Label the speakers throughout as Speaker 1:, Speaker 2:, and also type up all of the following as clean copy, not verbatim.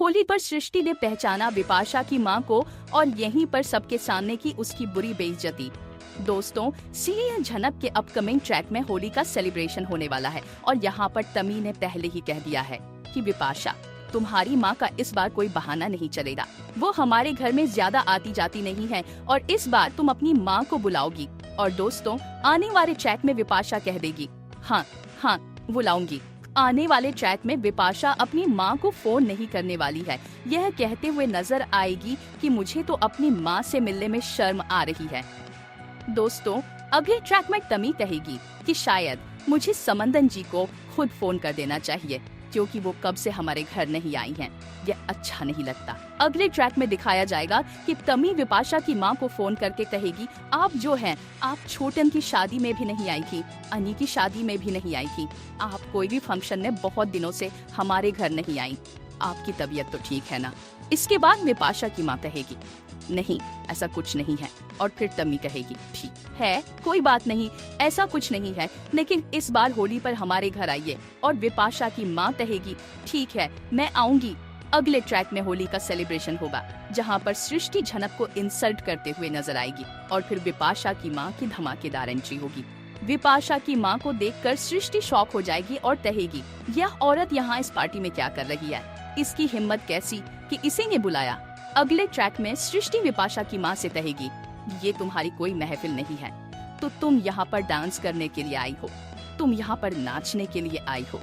Speaker 1: होली पर सृष्टि ने पहचाना विपाशा की मां को और यहीं पर सबके सामने की उसकी बुरी बेइज्जती। दोस्तों, सीरियल झनक के अपकमिंग ट्रैक में होली का सेलिब्रेशन होने वाला है और यहाँ पर तमी ने पहले ही कह दिया है कि विपाशा, तुम्हारी माँ का इस बार कोई बहाना नहीं चलेगा। वो हमारे घर में ज्यादा आती जाती नहीं है और इस बार तुम अपनी माँ को बुलाओगी। और दोस्तों, आने वाले ट्रैक में विपाशा कह देगी, हाँ बुलाऊंगी। आने वाले ट्रैक में विपाशा अपनी माँ को फोन नहीं करने वाली है। यह कहते हुए नजर आएगी कि मुझे तो अपनी माँ से मिलने में शर्म आ रही है। दोस्तों, अगले ट्रैक में तमी कहेगी कि शायद मुझे समंदन जी को खुद फोन कर देना चाहिए क्योंकि वो कब से हमारे घर नहीं आई हैं। यह अच्छा नहीं लगता। अगले ट्रैक में दिखाया जाएगा कि तमी विपाशा की मां को फोन करके कहेगी, आप जो हैं, आप छोटन की शादी में भी नहीं आई थी, अनी की शादी में भी नहीं आई थी, आप कोई भी फंक्शन में बहुत दिनों से हमारे घर नहीं आई, आपकी तबीयत तो ठीक है ना। इसके बाद विपाशा की मां कहेगी, नहीं ऐसा कुछ नहीं है। और फिर तमी कहेगी, ठीक है कोई बात नहीं, ऐसा कुछ नहीं है, लेकिन इस बार होली पर हमारे घर आइए। और विपाशा की मां कहेगी, ठीक है मैं आऊंगी। अगले ट्रैक में होली का सेलिब्रेशन होगा जहां पर सृष्टि झनक को इंसल्ट करते हुए नजर आएगी और फिर विपाशा की मां की धमाकेदार एंट्री होगी। विपाशा की मां को देखकर सृष्टि शॉक हो जाएगी और कहेगी, यह औरत यहाँ इस पार्टी में क्या कर रही है, इसकी हिम्मत कैसी कि इसी ने बुलाया। अगले ट्रैक में सृष्टि विपाशा की मां से कहेगी, ये तुम्हारी कोई महफिल नहीं है, तो तुम यहाँ पर डांस करने के लिए आई हो, तुम यहाँ पर नाचने के लिए आई हो,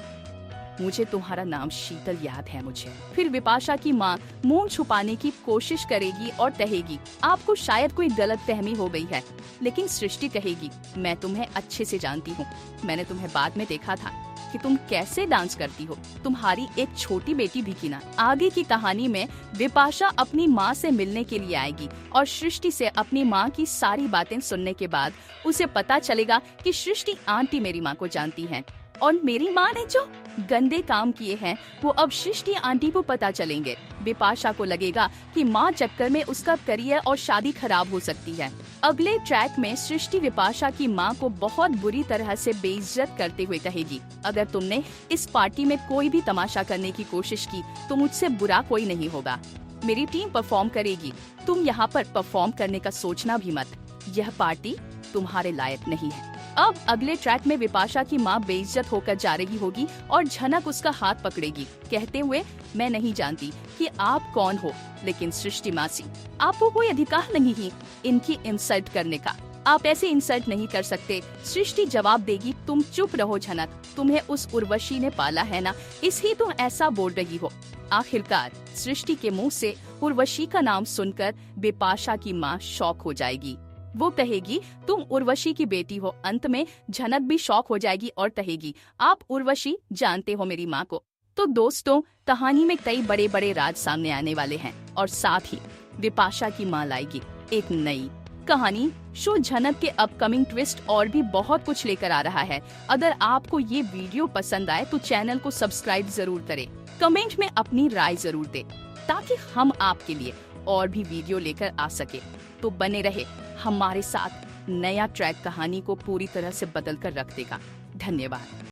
Speaker 1: मुझे तुम्हारा नाम शीतल याद है मुझे। फिर विपाशा की मां मुंह छुपाने की कोशिश करेगी और कहेगी, आपको शायद कोई गलत फहमी हो गई है। लेकिन सृष्टि कहेगी, मैं तुम्हें अच्छे से जानती हूँ, मैंने तुम्हें बाद में देखा था कि तुम कैसे डांस करती हो, तुम्हारी एक छोटी बेटी भी की ना। आगे की कहानी में विपाशा अपनी माँ से मिलने के लिए आएगी और सृष्टि से अपनी माँ की सारी बातें सुनने के बाद उसे पता चलेगा कि सृष्टि आंटी मेरी माँ को जानती हैं और मेरी माँ ने जो गंदे काम किए हैं वो अब सृष्टि आंटी को पता चलेंगे। विपाशा को लगेगा कि माँ चक्कर में उसका करियर और शादी खराब हो सकती है। अगले ट्रैक में सृष्टि विपाशा की माँ को बहुत बुरी तरह से बेइज्जत करते हुए कहेगी, अगर तुमने इस पार्टी में कोई भी तमाशा करने की कोशिश की तो मुझसे बुरा कोई नहीं होगा। मेरी टीम परफॉर्म करेगी, तुम यहाँ पर परफॉर्म करने का सोचना भी मत, यह पार्टी तुम्हारे लायक नहीं है। अब अगले ट्रैक में विपाशा की माँ बेइज्जत होकर जा रही होगी और झनक उसका हाथ पकड़ेगी कहते हुए, मैं नहीं जानती कि आप कौन हो, लेकिन सृष्टि मासी, आपको कोई अधिकार नहीं है इनकी इंसल्ट करने का, आप ऐसे इंसल्ट नहीं कर सकते। सृष्टि जवाब देगी, तुम चुप रहो झनक, तुम्हें उस उर्वशी ने पाला है ना, इसलिए तुम ऐसा बोल रही हो। आखिरकार सृष्टि के मुँह से उर्वशी का नाम सुनकर विपाशा की माँ शॉक हो जाएगी। वो कहेगी, तुम उर्वशी की बेटी हो। अंत में झनक भी शॉक हो जाएगी और कहेगी, आप उर्वशी जानते हो मेरी माँ को। तो दोस्तों, कहानी में कई बड़े बड़े राज सामने आने वाले हैं और साथ ही विपाशा की माँ लाएगी एक नई कहानी। शो झनक के अपकमिंग ट्विस्ट और भी बहुत कुछ लेकर आ रहा है। अगर आपको ये वीडियो पसंद आए तो चैनल को सब्सक्राइब जरूर करें, कमेंट में अपनी राय जरूर दें ताकि हम आपके लिए और भी वीडियो लेकर आ सके। तो बने रहे हमारे साथ, नया ट्रैक कहानी को पूरी तरह से बदल कर रख देगा। धन्यवाद।